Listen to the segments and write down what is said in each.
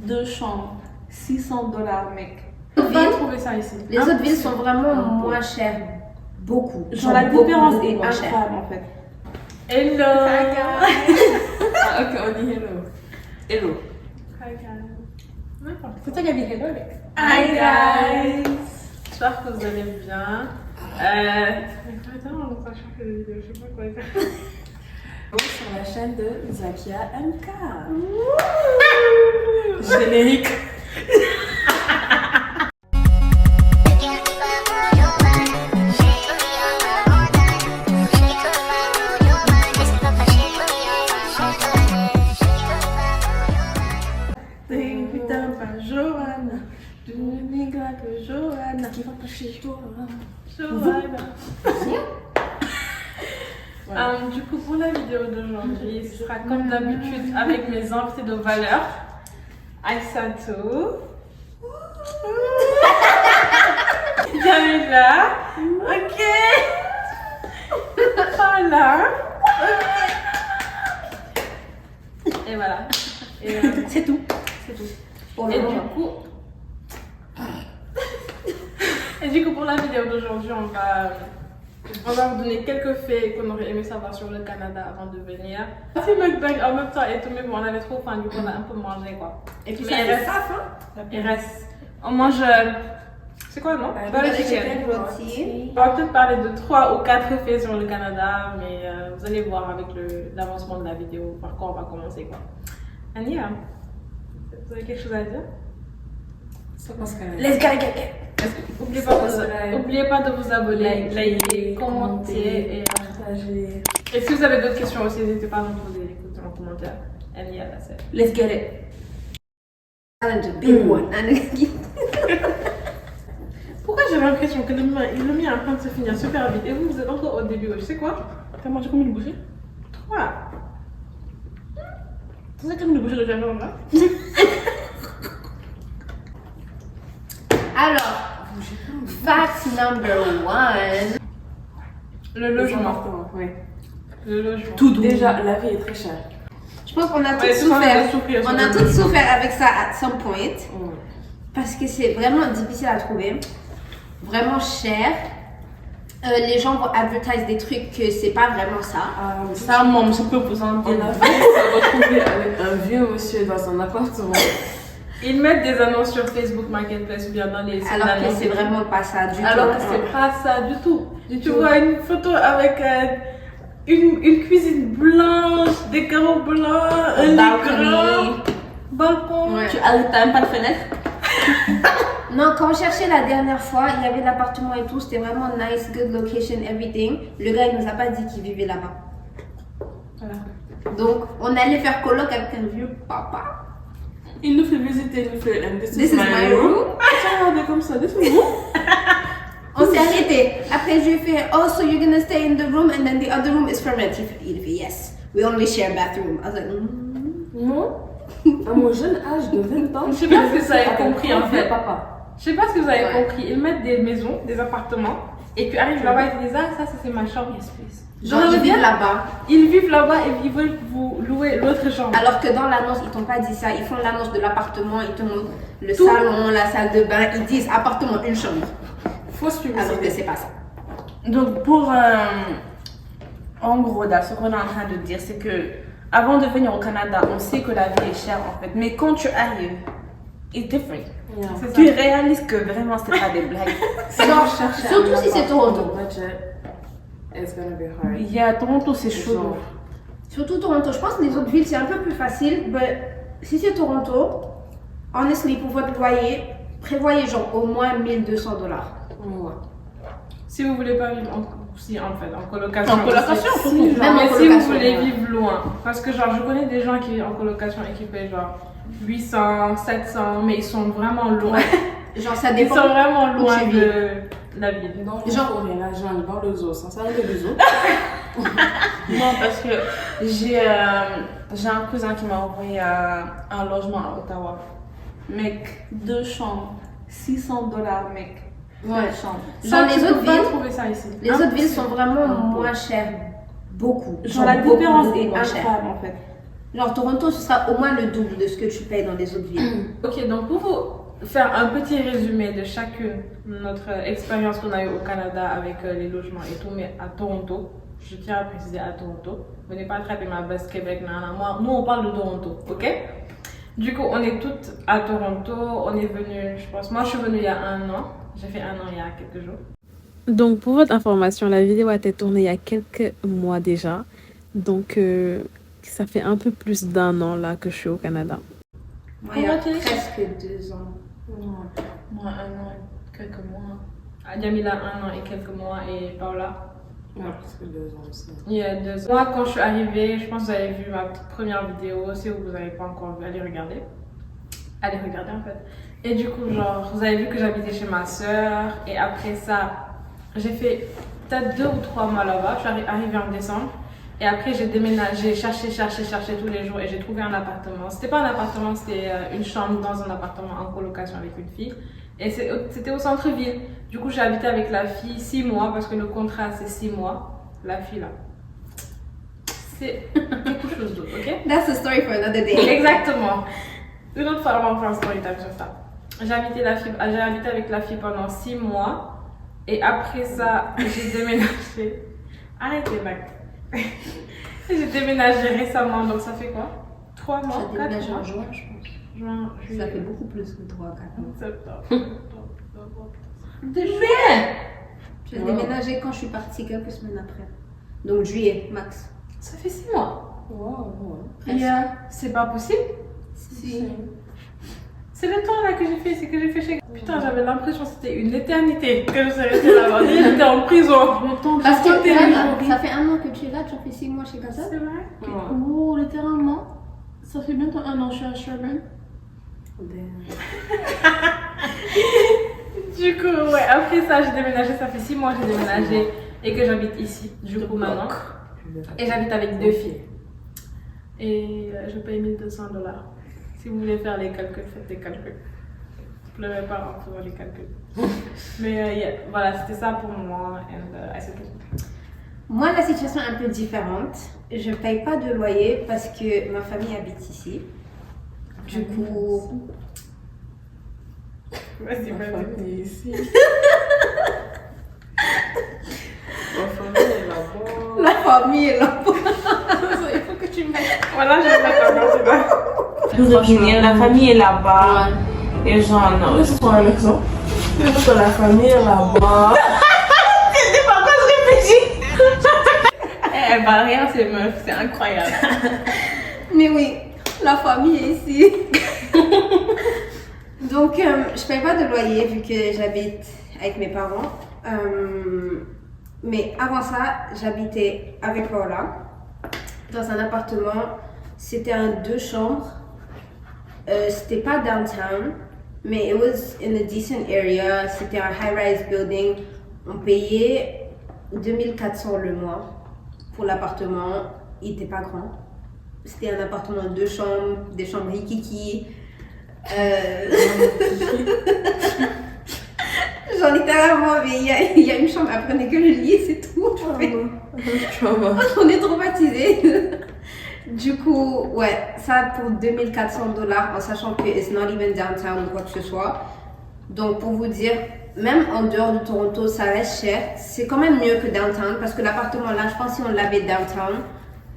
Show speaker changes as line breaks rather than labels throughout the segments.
2 chambres, $600, mec.
On va trouver ça ici.
Les autres villes sont vraiment moins chères. Beaucoup.
Genre la différence est incroyable en fait.
Hello!
Ah, ok, on dit hello. Hello.
Hi guys. C'est toi qui as dit hello, Alex.
Hi guys!
J'espère que vous allez bien. Attends, on va changer de vidéo, je sais pas quoi faire.
Sur la chaîne de Zakia MK. Générique.
Putain, pas Johanna. Du nigga que Johanna. Qui va pas chez Johanna. Du coup, pour la vidéo d'aujourd'hui, ce sera comme d'habitude avec mes invités de valeur. Aïssatou. Jamila. Ok. Voilà. Et voilà. Et,
C'est tout.
c'est tout.
Pour
Et
le
du
moment.
coup, pour la vidéo d'aujourd'hui, on va vous donner quelques faits qu'on aurait aimé savoir sur le Canada avant de venir. Si mukbang en même temps et tout, mais bon, on avait trop faim, du coup, on a un peu mangé quoi.
Et puis
Mais
ça
il
fait
reste-
ça, hein?
Il reste. On mange. C'est quoi, non?
Butter
Butter
chicken
chicken.
rôti.
On va peut-être parler de 3 ou 4 faits sur le Canada, mais vous allez voir avec l'avancement de la vidéo par quoi on va commencer quoi. Ania, vous avez quelque chose à dire?
Let's go, go,
N'oubliez pas de vous abonner, liker, commenter et
partager.
Et si vous avez d'autres questions aussi, n'hésitez pas à nous poser des questions en commentaire. Ania, that's it.
Let's get it. Challenge, big one.
Pourquoi j'ai l'impression que le mien est en train de se finir super vite et vous êtes encore au début? Je sais quoi? T'as mangé combien de bouchées? 3. Tu sais combien de bouchées de viande là?
Alors, fact number 1.
Le logement.
Oui.
Le logement.
Tout déjà, la vie est très chère.
Je pense qu'on a
Ouais,
tous
tout le monde
souffert.
a souffert sur
On
le
a tous
logement.
souffert avec ça at some point. Parce que c'est vraiment difficile à trouver. Vraiment cher. Les gens vont advertise des trucs que c'est pas vraiment ça.
Ça, moi, je peux vous en
On
dire.
a failli se retrouver avec un vieux monsieur dans un appartement.
Ils mettent des annonces sur Facebook Marketplace ou bien dans les sites
Alors que
d'annonces.
c'est vraiment pas ça du tout.
Alors que c'est pas ça du tout. Tu vois une photo avec une cuisine blanche, des carreaux blancs, un
balcony.
balcon.
Ouais.
T'as même pas de fenêtre?
Non, quand on cherchait la dernière fois, il y avait l'appartement et tout, c'était vraiment nice, good location, everything. Le gars, il nous a pas dit qu'il vivait là-bas.
Voilà.
Donc, on allait faire coloc avec un vieux papa.
Il nous fait visiter, il nous fait
This is my room.
Regardez comme ça, this is room.
On s'est arrêté. Après, je lui ai fait, oh, so you're gonna stay in the room and then the other room is for rent. Il fait, yes, we only share bathroom. I was like,
Moi, à mon jeune âge de 20 ans,
Je sais pas si vous avez compris en fait.
Papa.
Je sais pas si vous avez
Ouais.
compris. Ils mettent des maisons, des appartements, et puis arrivent là-bas et ils disent ah ça c'est ma chambre. Yes, please.
genre, ils vivent là-bas.
Ils vivent là-bas et ils veulent vous louer l'autre chambre.
Alors que dans l'annonce, ils t'ont pas dit ça. Ils font l'annonce de l'appartement, ils te montrent le
Tout.
salon, la salle de bain. Ils disent appartement, une chambre.
Fausse
Alors que
publicité.
c'est pas ça.
Donc, en gros, là, ce qu'on est en train de dire, c'est que avant de venir au Canada, on sait que la vie est chère en fait. Mais quand tu arrives, it's different.
C'est
Tu
ça.
réalises que vraiment, c'est pas des blagues.
Genre, surtout si c'est Toronto.
Il y a Toronto, c'est chaud.
Surtout Toronto. Je pense que les autres villes, c'est un peu plus facile. Mais si c'est Toronto, honestly, pour votre loyer, prévoyez genre au moins $1,200.
Si vous voulez pas vivre en colocation.
En colocation,
aussi.
surtout.
Même en
Mais si vous
colocation,
voulez
ouais.
vivre loin. Parce que genre je connais des gens qui vivent en colocation et qui paient genre 800, 700, mais ils sont vraiment loin.
Genre, ça
Ils
dépend.
sont vraiment
où
loin
tu vis.
de la ville.
Non,
Genre-
genre, rien, l'argent, il vend le zoo, sans ça, le zoo. Non, parce que j'ai un cousin qui m'a envoyé un logement à Ottawa. Mec, 2 chambres, $600, mec.
Ouais.
Deux chambres.
Genre, les
tu
autres
peux pas
villes,
trouver ça ici.
les autres villes
Impossible.
sont vraiment moins chères. Beaucoup.
Genre, la différence est
moins chères.
incroyable en fait.
Genre Toronto, ce sera au moins le double de ce que tu payes dans les autres villes.
Ok, donc pour vous faire un petit résumé de chacune notre expérience qu'on a eue au Canada avec les logements et tout, mais à Toronto, je tiens à préciser à Toronto, venez pas attraper ma base Québec, nous on parle de Toronto, ok? Du coup, on est toutes à Toronto, on est venu, je pense, moi je suis venue il y a 1 an, j'ai fait 1 an il y a quelques jours.
Donc, pour votre information, la vidéo a été tournée il y a quelques mois déjà. Donc, ça fait un peu plus d'1 an là que je suis au Canada.
Moi, il y a
Comment tu dis?
presque 2 ans.
Moi, 1 an, quelques mois.
Jamila 1 an et quelques mois et Paola.
Moi, presque 2 ans aussi.
Il y a 2 ans. Moi, quand je suis arrivée, je pense que vous avez vu ma première vidéo. Si vous n'avez pas encore vu, allez regarder. Allez regarder en fait. Et du coup, genre, vous avez vu que j'habitais chez ma soeur. Et après ça, j'ai fait peut-être 2 ou 3 mois là-bas. Je suis arrivée en décembre. Et après, j'ai déménagé, cherché tous les jours. Et j'ai trouvé un appartement. C'était pas un appartement, c'était une chambre dans un appartement en colocation avec une fille. Et c'était au centre-ville. Du coup, j'ai habité avec la fille 6 mois parce que le contrat c'est 6 mois. La fille là. C'est quelque chose d'autre, ok?
That's a story for another day.
Exactement. Une autre fois, on va faire un story time sur ça. J'ai habité avec la fille pendant 6 mois. Et après ça, j'ai déménagé. Arrêtez, mec. J'ai déménagé récemment, donc ça fait quoi? 3 mois?
J'ai
4
déménagé
mois?
en juin, je pense.
Juin, juillet.
Ça fait beaucoup plus que 3 4 mois.
Septembre.
De juillet! J'ai déménagé quand je suis partie quelques semaines après. Donc juillet, max.
Ça fait 6 mois.
Wow,
Presque.
C'est pas possible.
Si.
C'est le temps là que j'ai fait, c'est que j'ai fait chez. Putain, j'avais l'impression que c'était une éternité que je serais restée là-bas. J'étais en prison.
Le temps
Parce que
Côté
vraiment,
Louis.
ça fait 1 an que tu es là, tu as fait 6 mois chez Casa.
C'est vrai?
Oh, littéralement. Ça fait bientôt 1 an que je suis à Sherman.
Du coup, ouais, après ça, j'ai déménagé, ça fait 6 mois que j'ai déménagé et que j'habite ici, du coup, maintenant. Et j'habite avec 2 filles. Et je paye 1 200 $. Si vous voulez faire les calculs, faites les calculs. Pleurez pas en faisant les calculs. Mais yeah, voilà, c'était ça pour moi. And I said it.
Moi, la situation est un peu différente. Je ne paye pas de loyer parce que ma famille habite ici. Du coup,
Vas-y,
Ma
vas-y.
famille est ici. Ma famille est là-bas.
la famille est là.
Il faut que tu mettes. Voilà, je vais mettre en bas.
Pour revenir, la famille est là-bas. Et genre, non. C'est pour un exemple. Que la famille est là-bas.
C'est pas quoi je réfléchis. Elle va rien, ces meufs, c'est incroyable.
Mais oui, la famille est ici. Donc, je paye pas de loyer vu que j'habite avec mes parents. Mais avant ça, j'habitais avec Paola dans un appartement. C'était un 2 chambres. C'était pas downtown, mais it was in a decent area. C'était un high-rise building. On payait 2400 le mois pour l'appartement. Il était pas grand. C'était un appartement de 2 chambres, des chambres rikiki. Genre littéralement, mais il y a une chambre, apprenez que le lit, c'est tout. On est traumatisés. Du coup, ouais, ça pour 2400 $, en sachant que it's not even downtown ou quoi que ce soit. Donc pour vous dire, même en dehors de Toronto, ça reste cher. C'est quand même mieux que downtown parce que l'appartement là, je pense que si on l'avait downtown,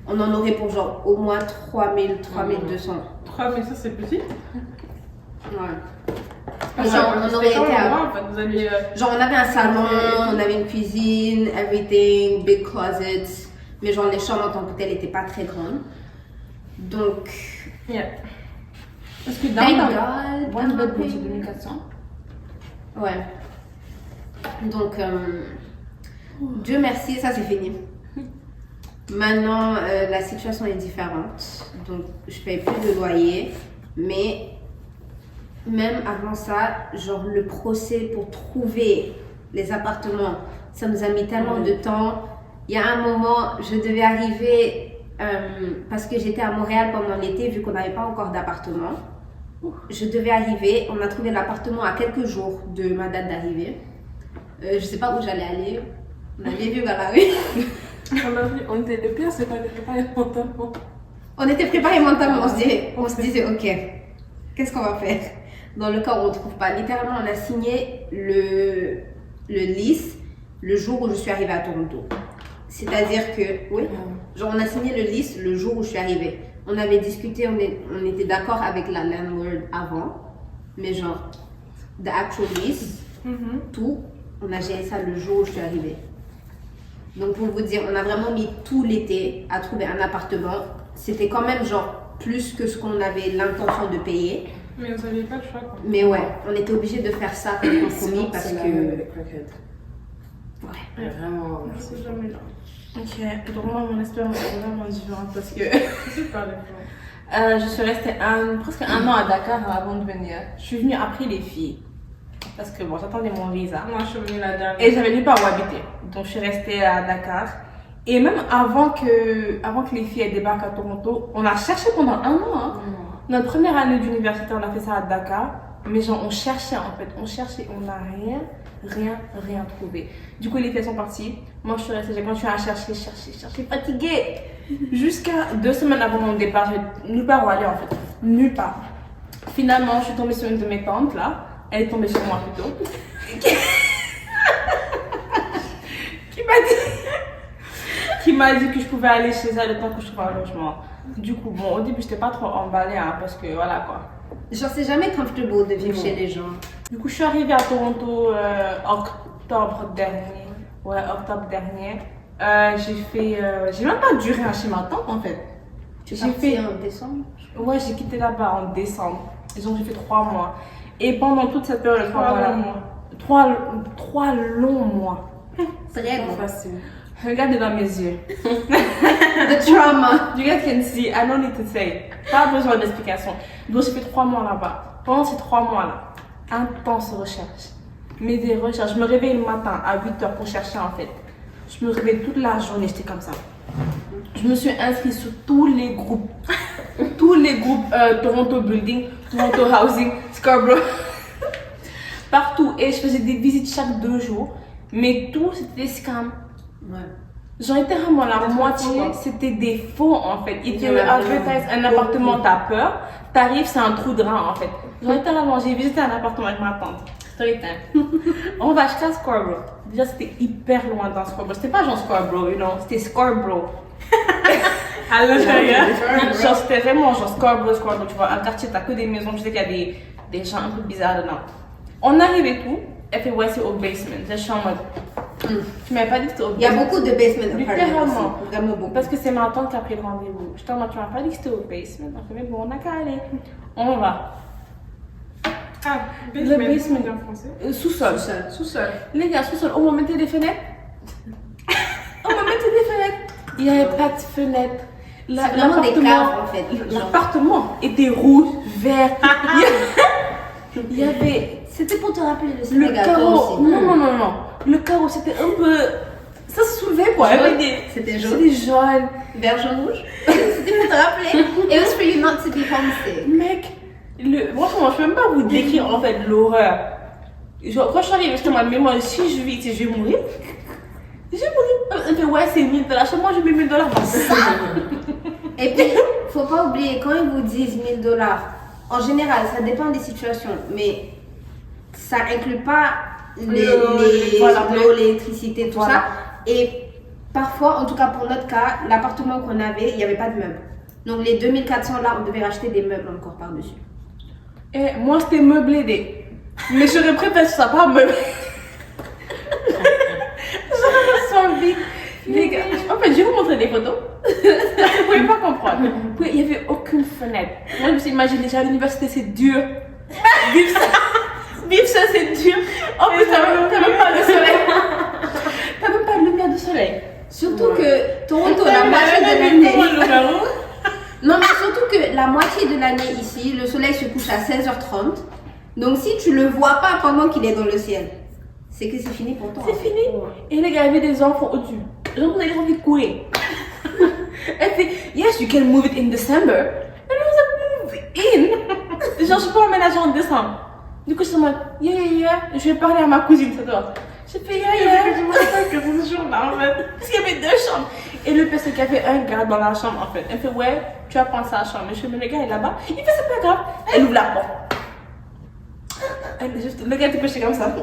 on en aurait pour genre au moins 3000, 3200.
3000, ça c'est petit.
Ouais. Genre, on aurait été à...
En fait, vous aviez.
Genre, on avait un salon, on avait une cuisine, everything, big closets. Mais genre, les chambres en tant que telles n'étaient pas très grandes. Donc,
Yeah. Parce que
thank
dans
God.
One bedroom, c'est 2400.
Ouais. Donc, Dieu merci, ça c'est fini. Maintenant, la situation est différente. Donc, je paye plus de loyer. Mais même avant ça, genre le procès pour trouver les appartements, ça nous a mis tellement de temps. Il y a un moment, je devais arriver parce que j'étais à Montréal pendant l'été, vu qu'on n'avait pas encore d'appartement. Je devais arriver, on a trouvé l'appartement à quelques jours de ma date d'arrivée. Je sais pas où j'allais aller. On avait vu dans la rue.
On était le pire, c'est qu'on n'était pas les pantalons.
On était préparés mentalement, on se disait, ok, qu'est-ce qu'on va faire dans le cas où on ne trouve pas. Littéralement, on a signé le lease le jour où je suis arrivée à Toronto. C'est-à-dire que, oui, genre on a signé le lease le jour où je suis arrivée. On avait discuté, on était d'accord avec la landlord avant, mais genre, the actual lease, tout, on a géré ça le jour où je suis arrivée. Donc pour vous dire, on a vraiment mis tout l'été à trouver un appartement. C'était quand même genre plus que ce qu'on avait l'intention de payer.
Mais vous n'avez pas le choix quoi.
Mais ouais, on était obligé de faire ça comme compromis parce
C'est
que...
la même avec Crackhead.
Ouais.
Vraiment.
C'est jamais là.
Ok, donc moi, mon expérience est vraiment différente parce que
C'est pas le choix.
je suis restée presque un an à Dakar avant de venir. Je suis venue après les filles. Parce que bon, j'attendais mon visa.
Moi, je suis venue la dernière.
Et j'avais nulle part où habiter. Donc je suis restée à Dakar. Et même avant que les filles elles débarquent à Toronto, on a cherché pendant un an. Hein. Notre première année d'université, on a fait ça à Dakar. Mais genre, on cherchait en fait. On cherchait, on n'a rien trouvé. Du coup, les filles sont parties. Moi, je suis restée, j'ai continué à chercher, fatiguée. Jusqu'à 2 semaines avant mon départ, j'avais nulle part où aller en fait. Nulle part. Finalement, je suis tombée sur une de mes tantes là. Elle est tombée sur moi plutôt. Qui m'a dit que je pouvais aller chez elle le temps que je trouve un logement. Du coup, bon, au début, j'étais pas trop emballée hein, parce que voilà quoi.
Genre, c'est jamais comfortable de vivre chez les gens.
Du coup, je suis arrivée à Toronto octobre dernier. Ouais, octobre dernier. J'ai même pas duré chez ma tante en fait.
Tu es partie en décembre?
Ouais, j'ai quitté là-bas en décembre. Donc j'ai fait 3 mois. Et pendant toute cette période, 3 longs mois.
Très bon.
Facile. Regardez dans mes yeux.
The trauma.
You guys can see, I don't need to say. Pas besoin d'explication. Donc j'ai fait 3 mois là-bas. Pendant ces 3 mois-là, intense recherche. Mais des recherches. Je me réveille le matin à 8h pour chercher en fait. Je me réveille toute la journée, j'étais comme ça. Je me suis inscrite sur tous les groupes. Toronto Building, Toronto Housing, Scarborough. Partout. Et je faisais des visites chaque 2 jours. Mais tout, c'était des scams.
Ouais.
Genre, littéralement, la moitié, c'était des faux en fait. Ils te advertisent un appartement, t'as peur. T'arrives, c'est un trou de rein en fait. Genre, littéralement, j'ai visité un appartement avec ma tante. Story time. On va acheter à Scarborough. Déjà, c'était hyper loin dans Scarborough. C'était pas genre Scarborough, you know, c'était Scarborough. À l'intérieur. Genre, c'était vraiment genre Scarborough, tu vois, un quartier, t'as que des maisons. Je sais qu'il y a des gens un peu bizarres dedans. On arrive et tout. Elle fait, ouais, c'est au basement. Je suis en mode. Tu m'avais pas dit que c'était au basement.
Il y a beaucoup de basement
Littéralement.
apartments. Vraiment beaucoup.
Parce que c'est ma tante qui a pris le rendez-vous. Je t'en mode, tu m'as pas dit que c'était au basement. Donc, mais bon, on a qu'à aller. On va.
Ah,
Le
basement
basement.
en français.
Sous-sol.
Sous-sol.
Les gars, sous-sol, on va mettre des fenêtres. On va mettre des fenêtres. Il n'y avait pas de fenêtres.
C'est vraiment des caves en fait.
L'appartement était rouge, vert. Il y avait
C'était pour te rappeler le
le
Sénégal
carreau.
aussi.
Non. Le carreau, c'était un peu. Ça se soulevait quoi.
Jaune.
C'était
C'était jaune.
C'était jaune.
Vert, jaune, rouge. C'était pour te rappeler. It was for you not to be homesick.
Mec, franchement, je peux même pas vous décrire en fait l'horreur. Genre, quand je suis arrivée, je te demande, mais moi, si je vis ici, je vais mourir. Je vais mourir. Elle fait, ouais, c'est 1000 $. Chez moi, je mets 1000 $ dans ça.
Et puis, faut pas oublier, quand ils vous disent 1000 $, en général, ça dépend des situations, mais ça inclut pas l'eau, l'électricité, tout
Voilà.
ça. Et parfois, en tout cas pour notre cas, l'appartement qu'on avait, il n'y avait pas de meubles. Donc les 2400 là, on devait racheter des meubles encore par-dessus.
Et moi, c'était meublé. Mais j'aurais préféré que ça soit pas meublé. J'aurais soit vide. Les gars, en fait, je vais vous montrer des photos. Vous pouvez pas comprendre. Il n'y avait aucune fenêtre. Moi, je me suis imaginé, déjà à l'université, c'est dur. Vivre ça, c'est dur. En plus, t'as même pas de soleil. T'as même pas de lumière de soleil.
Surtout que Toronto, la moitié de l'année. Non, mais surtout que la moitié de l'année ici, le soleil se couche à 16h30. Donc si tu le vois pas pendant qu'il est dans le ciel, c'est que c'est fini pour toi.
C'est fini. Et les gars, il y avait des enfants au-dessus. Genre, on avait envie de courir. Elle fait, yes, you can move it in December. And I was like, move in. Genre, je peux emménager en décembre. Du coup, je suis en mode, yeah. Je vais parler à ma cousine, ça doit. J'ai fait yeah.
Je me rappelle que c'est ce jour-là, en fait.
Parce qu'il y avait 2 chambres. Et le pire, c'est qu'il y avait un gars dans la chambre, en fait. Elle fait, ouais, tu vas prendre sa chambre. Je fais, mais le gars est là-bas. Il fait, c'est pas grave. Elle ouvre la porte. Le gars était couché comme ça.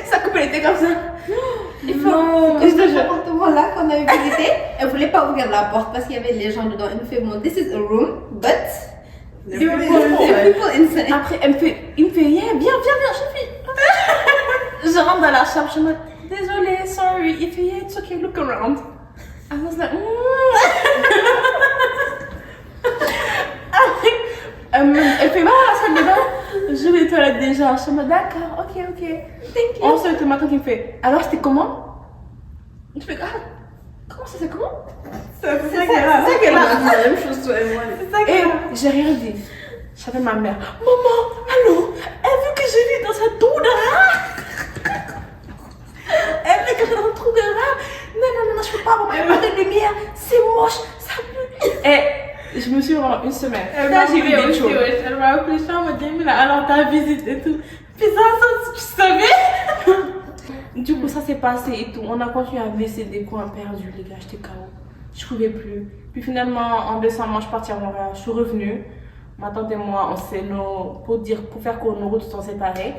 Sa coupe, elle était comme ça.
Il faut. Dans cet appartement-là qu'on avait visité, elle voulait pas ouvrir la porte parce qu'il y avait les gens dedans. Elle nous fait, bon, this is a room, but.
There
There are people inside.
Après, il me fait, yeah, viens, je fais. Je rentre dans la chambre, je me dis, désolée, sorry. Il fait, yeah, it's okay, look around. I was like, Elle fait, la salle de bain. Je vais aux toilettes déjà. Je me dis, d'accord, ok.
Thank you.
Ensuite, le matin, il me fait, alors c'était comment? Je fais, comment ça, c'est comment?
C'est ça qu'elle a dit.
la même chose, toi et moi.
Et j'ai rien dit. J'avais ma mère. Maman, allô, elle veut que je vive dans ce trou de rat. Elle veut que je vive dans un trou de rat. Non, je peux pas, maman, il y a pas de lumière. C'est moche, ça pue. Et je me suis pendant une semaine. Là, j'ai eu des choses.
Elle m'a appelé, je me dit, mais là, alors ta visite et tout. Puis ça, tu savais?
Du coup, ça s'est passé et tout. On a continué à laisser des coins perdus, les gars, j'étais KO. Je pouvais plus. Puis finalement, en décembre, je suis partie à Montréal. Je suis revenue. Ma tante et moi, pour faire court, nos routes sont séparées.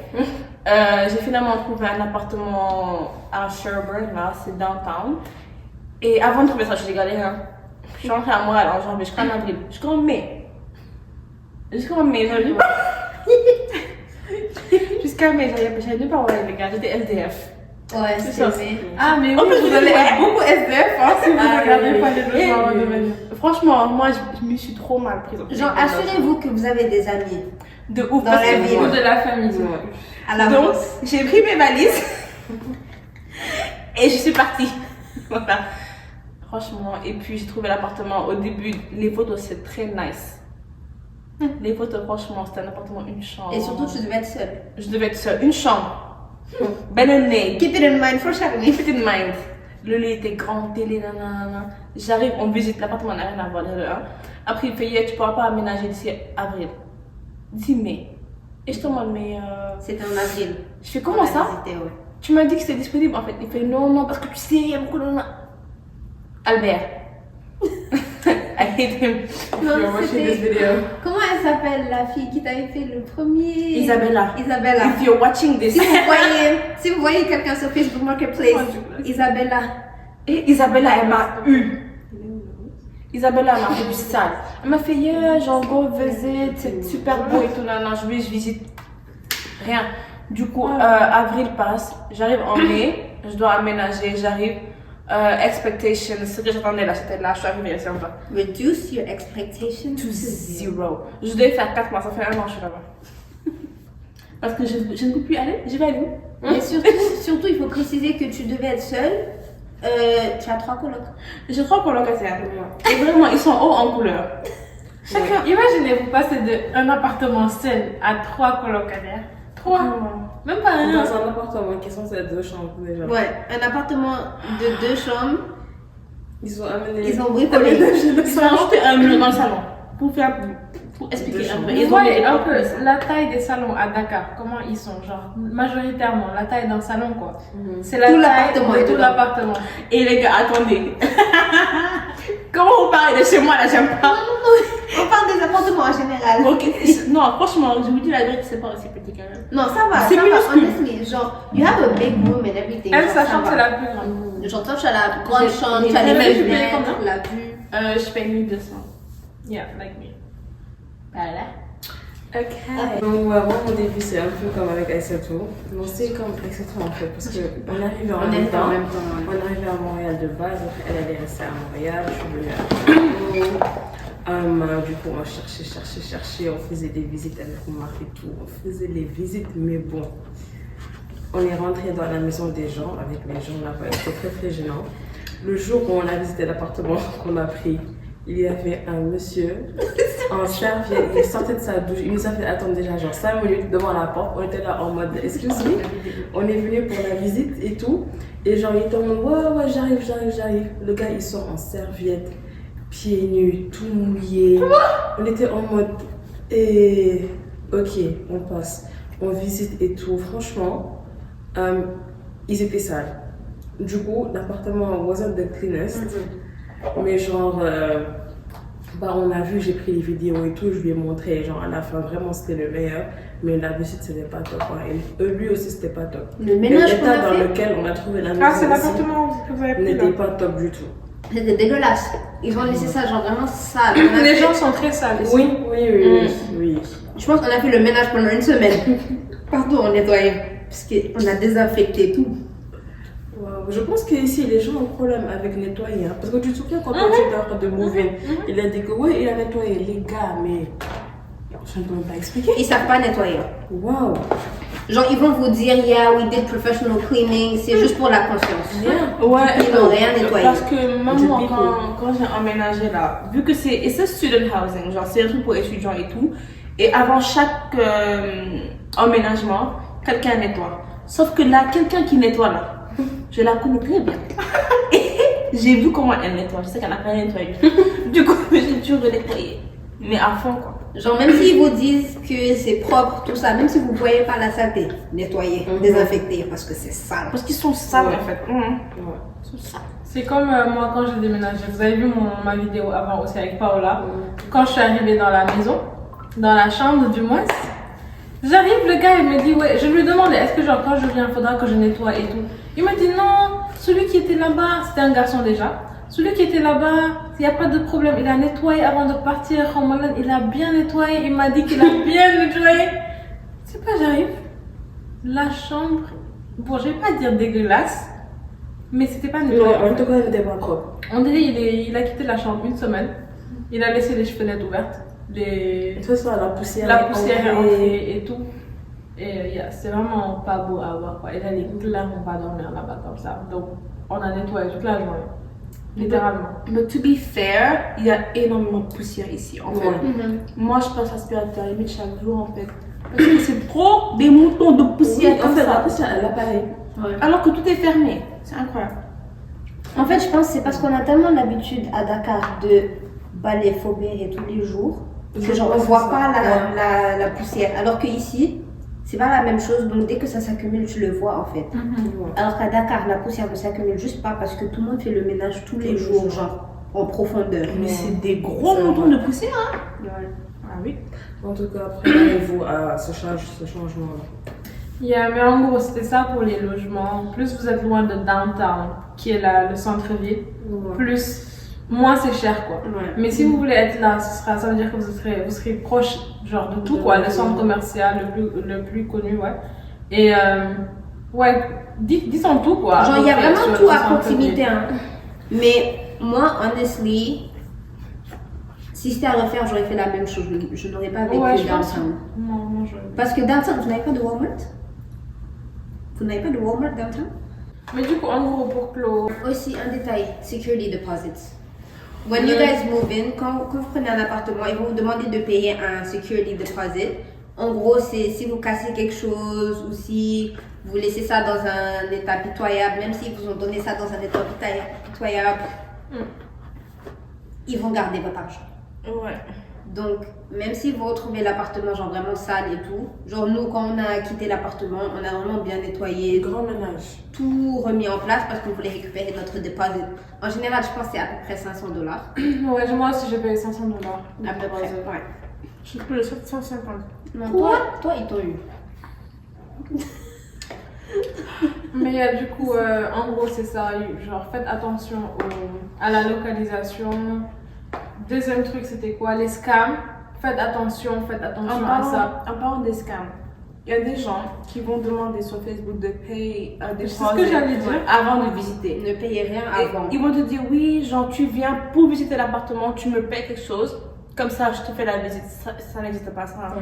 J'ai finalement trouvé un appartement à Sherbourne, là, c'est downtown. Et avant de trouver ça, j'ai galéré. Je suis rentrée à Montréal en janvier, jusqu'en avril, jusqu'en mai. Jusqu'à mai, j'avais même pas envoyé les gars, j'étais SDF.
Ouais,
C'est ça.
Ah, mais oui,
En plus,
vous allez être beaucoup SDF hein, si vous
Ah,
regardez
oui.
pas les deux gens de manière.
Franchement, moi, je me suis trop mal prise.
Genre, assurez-vous que vous avez des amis
De ouf,
dans
parce
la
que
vie.
Ou de la famille.
à la
Donc,
France.
j'ai pris mes valises et je suis partie. Voilà. Franchement, et puis j'ai trouvé l'appartement au début. Les photos, c'est très nice. Les photos, franchement, c'était un appartement, une chambre.
Et surtout, tu devais être seule.
Je devais être seule. Une chambre. Ben un nez.
Keep it in mind for Charlie.
Keep it in mind. Le lit était grand, télé, nanana. J'arrive, on visite l'appartement, n'a rien à voir. Après, il fait, yeah, tu pourras pas aménager d'ici avril. D'ici mai. Et je te demande, mais.
C'était en avril.
Je fais, comment ça?
Visité, ouais.
Tu m'as dit que c'était disponible en fait. Il fait non, parce que tu sais, il y a beaucoup de. Albert. I hate him.
Non,
You're watching this
c'était...
video.
Comment elle s'appelle la fille qui t'avait fait le premier...
Isabella.
Isabella.
If you're watching this.
Si vous voyez quelqu'un sur Facebook Marketplace, Isabella.
Et Isabella, elle m'a eu. Isabella, elle m'a fait du sale. Elle m'a fait, yeah, genre, go visit, c'est super beau et tout. Non, je visite. Rien. Du coup, avril passe, j'arrive en mai, je dois aménager, j'arrive. Expectations, ce que j'attendais là, c'était là, je suis arrivée ici en bas.
Reduce your expectations
To zero. Je devais faire 4 mois, ça fait 1 an que je suis là-bas. Parce que je ne peux plus aller, je vais aller où?
Mais surtout, il faut préciser que tu devais être seule. Tu as 3 colocs.
J'ai 3 colocataires. Et vraiment, ils sont hauts en couleur.
Chacun, imaginez, vous passez d'un appartement seul à 3 colocataires. 3. Même pas un.
Dans un appartement qui sont ces 2 chambres déjà.
Ouais, un appartement de 2 chambres.
Ils ont amené.
Ils ont bricolé.
Ils ont rajouté un mur dans le salon. Pour expliquer un peu.
Vous voyez un peu la taille des salons à Dakar, comment ils sont, genre, majoritairement, la taille d'un salon, quoi. C'est la
Tout
taille
l'appartement est
de tout
dedans.
l'appartement.
Et les gars, attendez. Comment vous parlez de chez moi là, j'aime pas.
On parle des appartements en général.
Ok, non, franchement, je vous dis la vérité, c'est pas aussi petit quand même.
Non, ça va,
C'est
ça va,
minuscule.
honestly. Genre, you have a big room and everything.
Elle,
genre,
sachant que
ça
c'est
va.
la plus grande.
Genre, toi, tu as la grande
J'ai-
chambre,
j'ai-
tu as les
j'ai-
belles
j'ai payé
fenêtres,
combien
la vue.
Je paye 1200.
Yeah, like me.
Voilà. Ok.
Donc, ouais, moi, au début, c'est un peu comme avec Aïssatou. Non, c'est comme Aïssatou en fait, parce qu'on est arrivé en même temps. On est arrivé à Montréal de base, après elle est restée à Montréal, je suis venue à Toronto. Du coup, on cherchait, on faisait des visites avec mon mari et tout. On faisait les visites, mais bon. On est rentré dans la maison des gens, avec les gens là-bas, c'était très très gênant. Le jour où on a visité l'appartement qu'on a pris, il y avait un monsieur en serviette, il sortait de sa douche, il nous a fait attendre déjà genre 5 minutes devant la porte, on était là en mode excuse me, on est venu pour la visite et tout, et genre il était en mode ouais j'arrive, le gars il sort en serviette, pieds nus, tout mouillé, on était en mode ok on passe, on visite et tout, franchement Ils étaient sales. Du coup, l'appartement wasn't the cleanest. Mais genre, on a vu, j'ai pris les vidéos et tout, je lui ai montré, genre à la fin, vraiment c'était le meilleur. Mais la visite, c'était pas top. Et lui aussi, c'était pas top.
Le ménage qu'on
l'état
a
dans
fait,
lequel on a trouvé la maison
Ah, c'est
aussi
l'appartement que vous avez pris là.
n'était pas top du tout.
c'était dégueulasse. Ils ont laissé ça genre vraiment sale.
Les gens sont très sales ici.
Oui.
Je pense qu'on a fait le ménage pendant une semaine. Partout on nettoyait. Parce qu'on a désinfecté tout.
Wow. Je pense qu'ici, les gens ont un problème avec nettoyer. Hein. Parce que tu te souviens quand on était en train de move-in, il a dit que oui, il a nettoyé. Les gars, mais je ne peux même pas expliquer.
Ils savent pas nettoyer.
Waouh.
Genre ils vont vous dire yeah we did professional cleaning, c'est juste pour la conscience.
Ouais,
Ils n'ont rien nettoyé.
parce que même moi, quand j'ai emménagé là, vu que c'est student housing, genre c'est un truc pour étudiants et tout, et avant chaque emménagement, quelqu'un nettoie. Sauf que là, quelqu'un qui nettoie là, je la connais très bien. J'ai vu comment elle nettoie, je sais qu'elle n'a pas nettoyé. Du coup, j'ai toujours nettoyé. Mais à fond quoi.
Genre même s'ils vous disent que c'est propre, tout ça, même si vous ne voyez pas la saleté, nettoyez, désinfectez parce que c'est sale.
Parce qu'ils sont sales
Ouais.
en fait.
Ouais.
Ils sont sales.
C'est comme moi quand j'ai déménagé. Vous avez vu ma vidéo avant aussi avec Paola. Quand je suis arrivée dans la maison, dans la chambre du moins, j'arrive, le gars il me dit ouais, je lui demandais est-ce que genre quand je viens, il faudra que je nettoie et tout. Il m'a dit non, celui qui était là-bas, c'était un garçon déjà. Celui qui était là-bas, il n'y a pas de problème, il a nettoyé avant de partir. Romalan, il a bien nettoyé, il m'a dit qu'il a bien nettoyé. C'est pas, j'arrive, la chambre, bon, je vais pas dire dégueulasse, mais c'était pas nettoyé.
Non, en tout cas, elle n'était pas propre.
On dirait il a quitté la chambre une semaine. Il a laissé les fenêtres ouvertes.
C'est ça, la poussière.
La poussière est
entrée.
entrée et tout. Et c'est vraiment pas beau à voir. Quoi. Il allait clairement pas dormir là-bas comme ça. Donc on a nettoyé toute la journée. Littéralement.
Mais to be fair, il y a énormément de poussière ici en fait.
Ouais.
Moi je passe aspirateur limite chaque jour en fait. Parce que c'est trop des moutons de poussière
Oui,
comme
en fait, la
ça.
poussière, elle apparaît.
Alors que tout est fermé. C'est incroyable.
En fait je pense que c'est parce qu'on a tellement l'habitude à Dakar de balayer Faubert tous les jours que genre on voit pas la poussière. Alors que ici, c'est pas la même chose, donc dès que ça s'accumule, tu le vois en fait. Alors qu'à Dakar, la poussière ne s'accumule juste pas parce que tout le monde fait le ménage tous les jours, genre en profondeur.
Mais c'est des gros moutons de poussière. Hein.
Ouais.
Ah oui.
En tout cas, après, arrivez-vous à ce changement-là.
Mais en gros, c'était ça pour les logements. Plus vous êtes loin de downtown, qui est le centre-ville, plus moins c'est cher quoi.
Ouais.
Mais si vous voulez être là, ça veut dire que vous serez proche genre de tout quoi, le centre commercial le plus connu, ouais. Et ouais, disons tout quoi.
Genre il y a
Donc,
vraiment
sur
tout
le
à
centre-ville.
proximité. Hein. Mais moi, honestly, si c'était à refaire, j'aurais fait la même chose. Je n'aurais pas vécu
Ouais, je pense.
downtown.
Non, je...
Parce que downtown, vous n'avez pas de Walmart? Vous n'avez pas de Walmart downtown?
Mais du coup, en gros, pour clore.
Aussi, un détail, security deposits. When you guys move in, quand vous prenez un appartement, ils vont vous demander de payer un security deposit. En gros, c'est si vous cassez quelque chose ou si vous laissez ça dans un état pitoyable, même s'ils vous ont donné ça dans un état pitoyable, ils vont garder votre argent.
Ouais.
Donc, même si vous retrouvez l'appartement genre vraiment sale et tout, genre nous quand on a quitté l'appartement, on a vraiment bien nettoyé,
Grand ménage.
tout remis en place parce qu'on voulait récupérer notre deposit. En général, je pense que c'est à peu près $500.
Ouais, moi aussi j'ai payé $500.
À peu près, ouais.
Je suis plus de 750.
Non, toi, ils t'ont eu.
Mais du coup, en gros, c'est ça. Genre, faites attention à la localisation. Deuxième truc, c'était quoi? Les scams. Faites attention à ça.
En parlant des scams, il y a des gens qui vont demander sur Facebook de payer des
C'est ce que j'allais dire.
avant de visiter.
Ne payez rien
Et
avant.
ils vont te dire oui, genre tu viens pour visiter l'appartement, tu me payes quelque chose, comme ça je te fais la visite. Ça n'existe pas ça.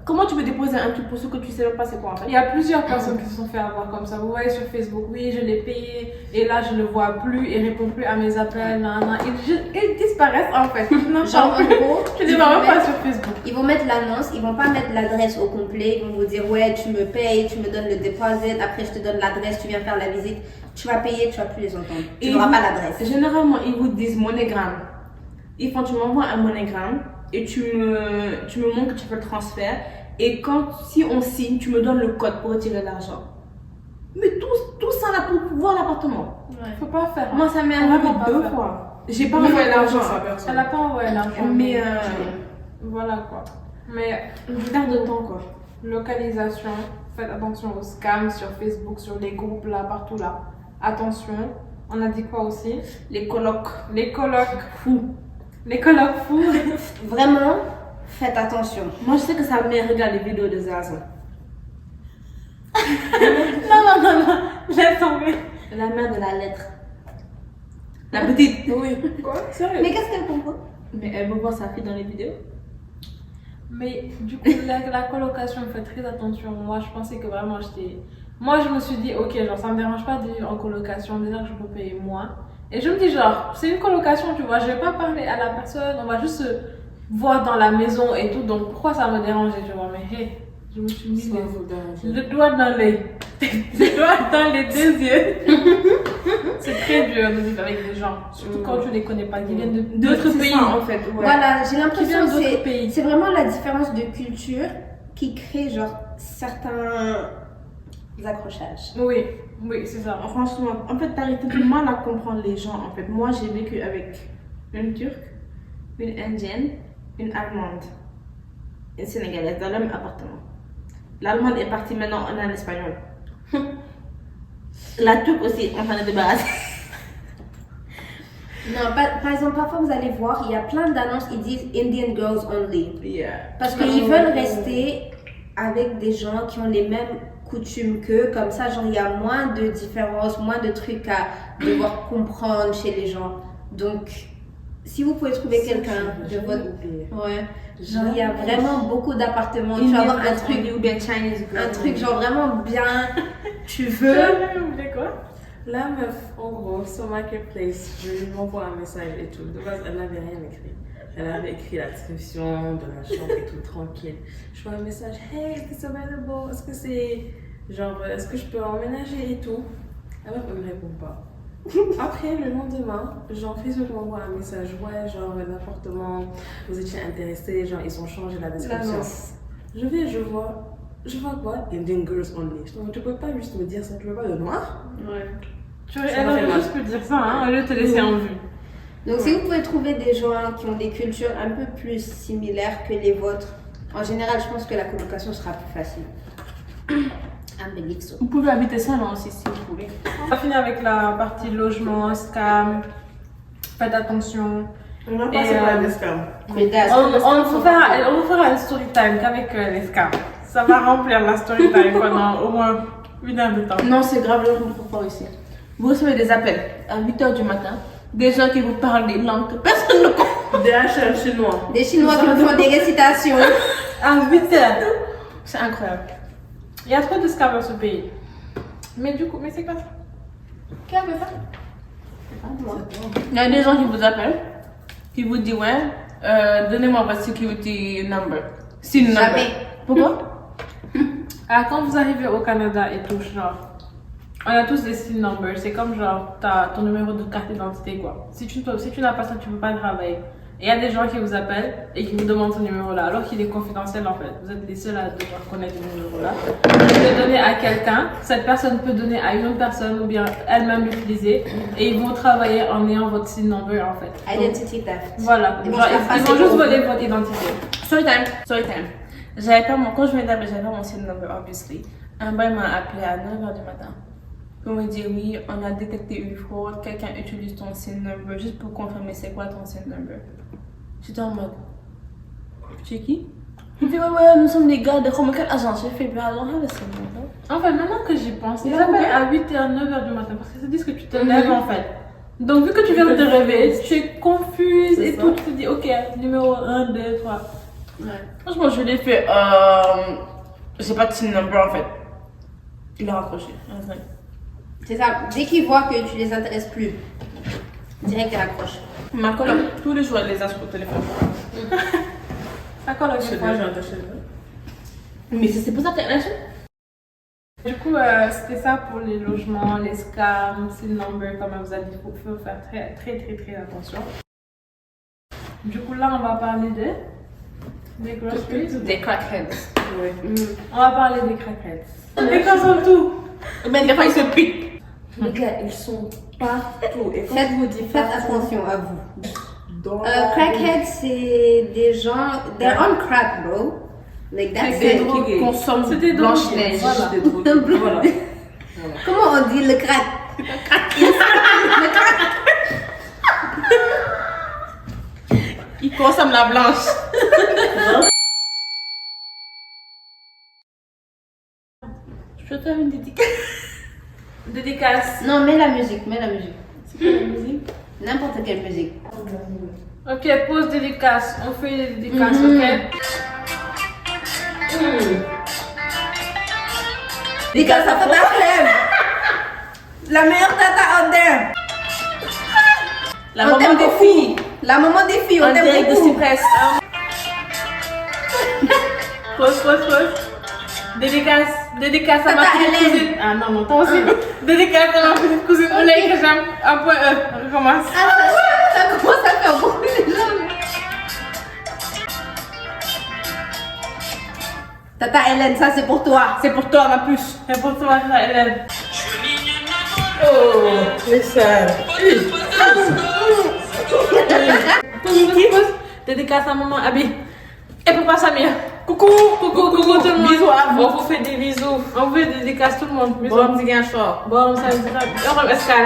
Comment tu peux déposer un truc pour ce que tu sais même pas c'est quoi en fait?
Il y a plusieurs personnes qui se sont fait avoir comme ça. Vous voyez sur Facebook, oui, je l'ai payé et là je le vois plus, il répond plus à mes appels, ils disparaissent en fait.
Genre, en gros,
je les vois même pas sur Facebook.
ils vont mettre l'annonce, ils vont pas mettre l'adresse au complet, ils vont vous dire ouais, tu me payes, tu me donnes le deposit, après je te donne l'adresse, tu viens faire la visite, tu vas payer, tu vas plus les entendre. Tu n'auras pas l'adresse.
Généralement, ils vous disent MoneyGram. Tu m'envoies un MoneyGram et tu me montres que tu fais le transfert. Et si on signe, tu me donnes le code pour retirer l'argent. Mais tout ça là pour voir l'appartement.
Faut pas faire.
Moi, ça m'est
Vraiment
arrivé
pas
2
faire.
fois. J'ai pas envoyé l'argent à personne.
Elle a pas envoyé l'argent.
Mais
voilà quoi. Mais
perte de temps quoi.
localisation, faites attention aux scams sur Facebook, sur les groupes là, partout là. Attention. On a dit quoi aussi?
Les colocs.
Les colocs fous. Les colocs fous.
Vraiment, faites attention.
Moi, je sais que sa mère regarde les vidéos de Zaza.
non. Laisse tomber.
La mère de la lettre. La petite.
Oui. Quoi? Sérieux?
Mais qu'est-ce qu'elle comprend?
Mais elle veut voir sa fille dans les vidéos.
Mais du coup, la colocation, faites très attention. Moi, je pensais que vraiment j'étais. Moi, je me suis dit, ok, genre, ça me dérange pas de vivre en colocation, déjà que je peux payer moins. Et je me dis, genre, c'est une colocation, tu vois, je vais pas parler à la personne, on va juste se voir dans la maison et tout. Donc, pourquoi ça me dérangeait, tu vois? Mais hey, je me suis mis le doigt dans les. Le doigt dans les 2 yeux. C'est très dur de vivre avec des gens, surtout quand tu les connais pas, qui viennent d'autres
C'est
pays.
ça, en fait. Ouais.
Voilà, j'ai
Qui
l'impression
viennent
que
d'autres pays.
c'est vraiment la différence de culture qui crée genre certains accrochages.
Oui, c'est ça.
Franchement, en fait, t'arrives du mal à comprendre les gens. En fait, moi, j'ai vécu avec une Turque, une Indienne, une Allemande, une Sénégalaise dans le même appartement. L'Allemande est partie, maintenant on est en espagnol. La Turque aussi, on s'en est débarrassé.
Non, par exemple, parfois vous allez voir, il y a plein d'annonces qui disent Indian Girls Only.
Yeah.
Parce qu'ils veulent rester avec des gens qui ont les mêmes coutumes qu'eux, comme ça, genre, il y a moins de différences, moins de trucs à devoir comprendre chez les gens. Donc, si vous pouvez trouver quelqu'un de votre... Ouais. Genre, il y a vraiment beaucoup d'appartements. Tu vas avoir un truc,
ou bien Chinese girl.
un truc genre vraiment bien. Tu veux.
Quoi?
La meuf, en gros, sur Marketplace, je lui envoie un message et tout. De base, elle n'avait rien écrit. Elle avait écrit la description de la chambre et tout, tranquille. Je vois un message, hey, is this available? Est-ce que c'est. Genre, est-ce que je peux emménager et tout? La meuf, elle me répond pas. Après, le lendemain, genre, Facebook m'envoie un message, ouais, genre, l'appartement, vous étiez intéressé, genre, ils ont changé la description.
L'annonce.
Je vais, je vois quoi? Indian Girls Only. Je dis, tu peux pas juste me dire ça, tu veux pas de noir?
Ouais.
Ça
Elle
m'a fait
aurait
mal.
juste pu dire ça, hein, au lieu de te laisser en vue.
Donc, si vous pouvez trouver des gens qui ont des cultures un peu plus similaires que les vôtres, en général, je pense que la colocation sera plus facile. I believe so.
Vous pouvez habiter seul aussi si vous pouvez.
On va finir avec la partie logement, scam. Faites attention.
On va
Et,
passer par la scam.
Mais
On vous fera une story time qu'avec les scams. Ça va remplir la story time pendant au moins 1 heure de temps.
Non, c'est grave, je ne comprends pas ici. Vous recevez des appels à 8h du matin, des gens qui vous parlent des langues que personne ne comprend.
Des HL chinois.
Des Chinois qui nous font des récitations.
À 8h.
C'est incroyable.
Il y a trop de scams dans ce pays. Mais du coup, mais c'est quoi ça? Qui a fait ça?
Il y a des gens qui vous appellent, qui vous disent ouais, donnez-moi votre security number. SIN number.
Jamais.
Pourquoi?
Ah, quand vous arrivez au Canada et tout, genre, on a tous des SIN numbers. C'est comme genre, t'as ton numéro de carte d'identité quoi. Si tu n'as pas ça, tu peux pas travailler. Et il y a des gens qui vous appellent et qui vous demandent ce numéro-là, alors qu'il est confidentiel en fait. Vous êtes les seuls à devoir connaître ce numéro-là. Vous le donnez à quelqu'un, cette personne peut donner à une autre personne ou bien elle-même l'utiliser. Et ils vont travailler en ayant votre SIN number en fait. Donc,
Identity theft.
voilà,
Ils vont
genre,
se faire
ils
passer
vont juste
pour
voler
vous.
votre identité.
Story time. Quand je venais d'appeler, j'avais pas mon SIN number, obviously. Un boy m'a appelé à 9h du matin. Pour me dire oui, on a détecté une fraude, quelqu'un utilise ton SIN number, juste pour confirmer c'est quoi ton SIN number. J'étais en mode, tu es qui? Il fait ouais, nous sommes des gars de quelle agence? J'ai fait, bah, I don't have a SIN number.
En fait, maintenant que j'y pense, ils
Il a
appellent
coupé.
à 8h, 9h du matin parce qu'ils se disent que tu te lèves en fait. Donc, vu que tu viens de te réveiller, tu es confuse et
C'est
tout,
ça.
tu te dis ok, numéro 1, 2, 3.
Franchement, je l'ai fait, j'ai pas de SIN number en fait. Il a raccroché.
C'est ça. Dès qu'ils voient que tu les intéresses plus, direct elle accroche.
Ma coloc, tous les jours, elle les a sur le téléphone.
D'accord,
C'est
ok.
déjà chez eux.
Mais c'est pour ça qu'elle a
Du coup, c'était ça pour les logements, les scams, SIN number, comme elle vous a dit, il faut faire très attention. Du coup, là, on va parler des groceries.
Des crackheads.
Oui.
On va parler des craquettes. Les gars sont tout.
Mais des fois, ils se piquent.
Les gars, ils sont partout. Et quand
Faites,
je vous dis
faites
partout,
attention à vous.
dans la
Crackheads, c'est des gens. They're on crack, bro. Like that's
Des
it.
drogués. Qui consomment
C'est des
Blanche-Neige.
drogués,
des drogués. Voilà.
Comment on dit le crack?
Ils consomment la blanche.
Je peux faire une dédicace. Dédicace.
Non, mets la musique, mets la musique.
C'est quoi la musique?
N'importe quelle musique.
Ok, pause dédicace. On fait les dédicaces, ok?
Dédicace à Tata Hélène. La meilleure tata out there.
La
On
maman
t'aime
des
beaucoup.
filles.
La maman des filles, on
En
t'aime
direct de
beaucoup.
Cypress.
Pause. Dédicace à ma
Tata
petite
Hélène.
cousine. Ah non, toi aussi. Dédicace à ma petite cousine Oulay que j'aime. Un point E. On recommence.
Ah, ça commence à faire beaucoup de gens. Tata Hélène, ça c'est pour toi.
C'est pour toi, ma puce.
C'est pour toi, Hélène.
Oh, les sœurs.
Pause. Dédicace à maman Abi. Et papa Samir. Coucou tout le monde.
Bisous à vous.
On vous fait des bisous. On vous fait des dédicaces tout le monde. Bisous.
Bon, petit gain short.
Bon, ça me dit. On va escale.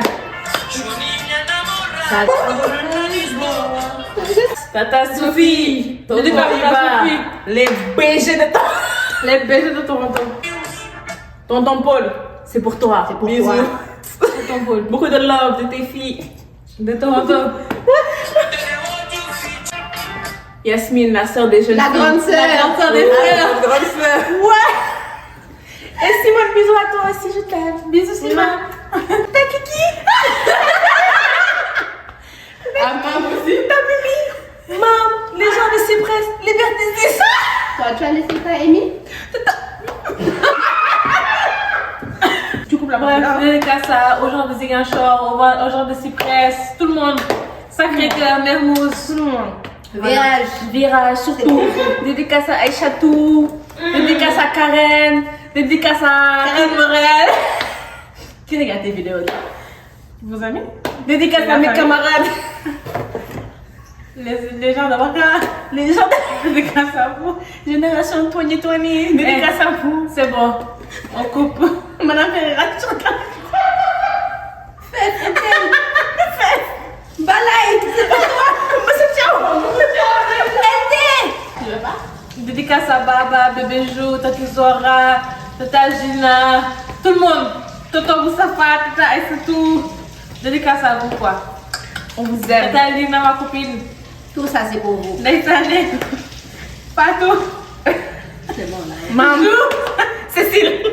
Tata Sophie.
Dédicace à Sophie.
Les BG de ton.
Les BG de Toronto.
Tonton Paul. C'est pour toi. C'est pour
toi.
C'est ton pôle.
Beaucoup de love de tes filles.
De Toronto.
Yasmine, la sœur des jeunes
La
filles.
grande sœur.
La grande sœur des frères. La grande sœur. Ouais. Et Simone, bisous à toi aussi, je t'aime.
Bisous, Simone.
Ta kiki.
À maman aussi.
Ta bibi. Mam, les gens de Cypress, Liberté 10.
Toi, tu as laissé ça, Amy?
Tu coupes la
Bref,
parole.
dédicace aux gens de Ziguinchor, aux gens de Cypress, tout le monde. Sacré-Cœur, Mermoz, tout le monde.
Virage.
Virage, surtout. Dédicace à Aïchatou. Dédicace à Karen. Dédicace à Karen Morel. Qui regarde tes vidéos là?
Vos amis?
Dédicace
La
à mes
famille.
camarades.
Les gens d'Avocat.
Les gens de
Dédicace à vous.
Génération 2020. Dédicace à vous.
C'est bon. On coupe.
Madame Ferreira, tu regardes.
Balaï, c'est pour toi.
Dédicace à Baba, Bébé Jou, Tati Zora, Tata Gina, tout le monde. Tonton Moustapha, Tata Aïssatou. Dédicace à vous quoi.
On vous aime.
Tata Lina, ma copine.
Tout ça c'est pour vous.
Naïsané. Patou.
C'est bon là.
Maman. Cécile.